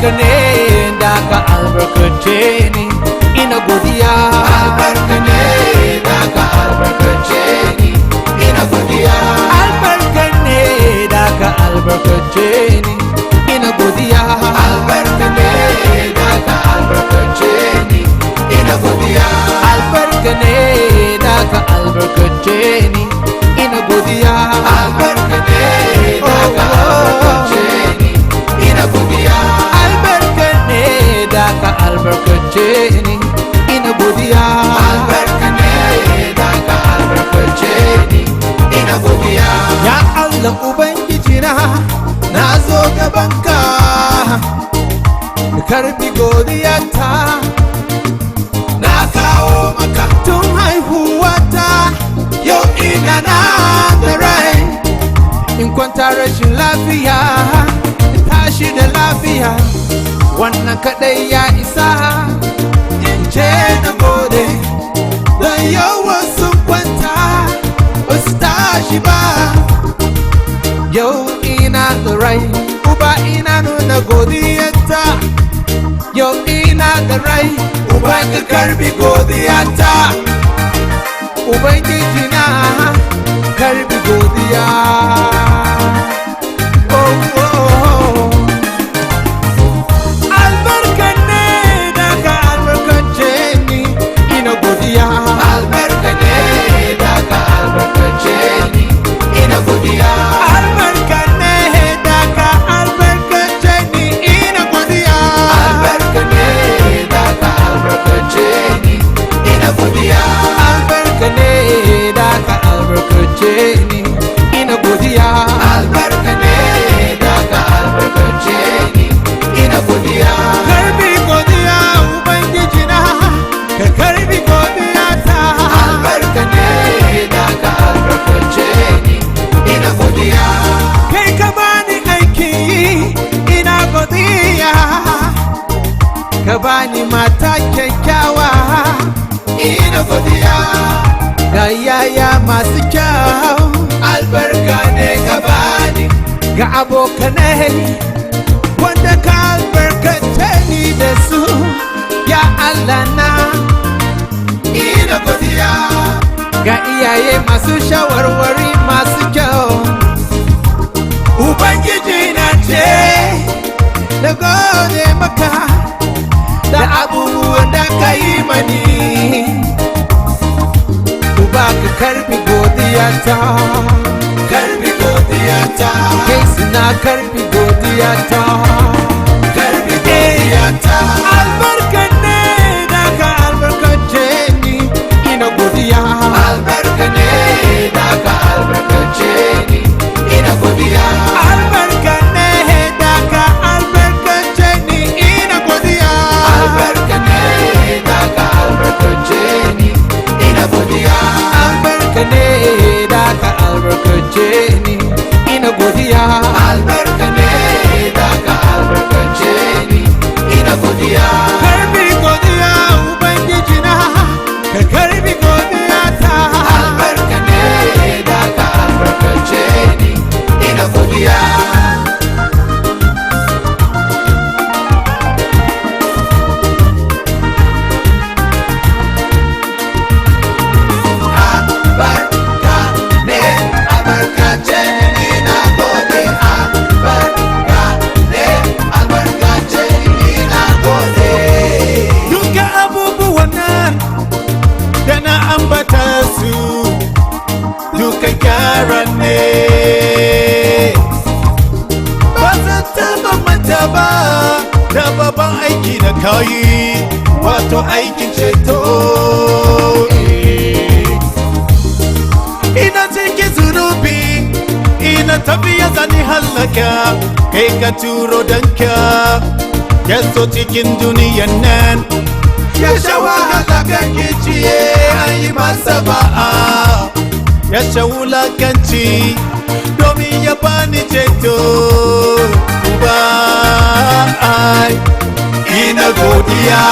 albarka ne da ka albarkace ni ina godiya albarka ne da ka albarkace ni ina godiya albarka ne da ka albarkace ni ina godiya albarka ne da ka albarkace ni ina godiya albarka ne da ka albarkace ni ina godiya albarka ne da ka albarkace ni ina godiya albarka ne da ka albarkace ni ina godiya albarka ne da ka albarkace ni ina godiya ya Allah ubangiji na zo gabanka ka karbi godiyata na kawo maka tun haihuwata yau ina na da rai in kwanta rashin lafiya in tashi da lafiya wannan kadai ya isa in ce na gode don yawan sun kwanta ba su tashi ba yau ina da rai uba ina nuna godiyata yau ina da rai uba ka karbi godiyata ubangiji na karbi godiya albarka ne da ka albarkace ni ina godiya albarka ne da ka albarkace ni ina godiya albarka ne da ka albarkace ni ina godiya albarka ne da ka albarkace ni ina godiya albarka ne da ka albarkace ni ina godiya albarka ne da ka albarkace ni ina godiya karbi godiya ubangiji na ka karbi godiya ta albarka ne da ka albarkace ni ina godiya kai ka bani aiki ina godiya ka bani mata kyakkyawa ina godiya ga yaya masu kyau albarka ne ka bani ga abokanai wanda ka albarkace ni da su ya Allah na ina godiya ga iyaye masu shawarwari masu kyau ubangiji na ce da gode maka da abubuwan da ka yi mani uba ka karbi godiyata karbi godiyata kai suna karbi godiyata karbi godiyata albarka ne da ka albarkace ni ina godiya albarka ne da ka albarkace ni ina godiya albarka ne da ka albarkace ni ina godiya albarka ne da ka albarkace ni ina godiya albarka ne da ka albarkace ni ina godiya albarka ne da ka albarkace ni ina godiya karbi godiya ubangiji na ka karbi godiya ta albarka ne da ka albarkace ni ina godiya albarka ne albarkace ni ina gode albarka ne albarkace ni ina gode duka abubuwan nan da na ambata su duka gyara ne ba zan taba manta ba da babban aiki da kayi wato aikin ceto ina cikin zunubi ina tafiya zani hallaka kai ka turo danka ya so cikin duniyan nan ya sha wahala kan kiciye an yi masa ba'a ya sha wulakanci domin ya bani ceto ba ai ina godiya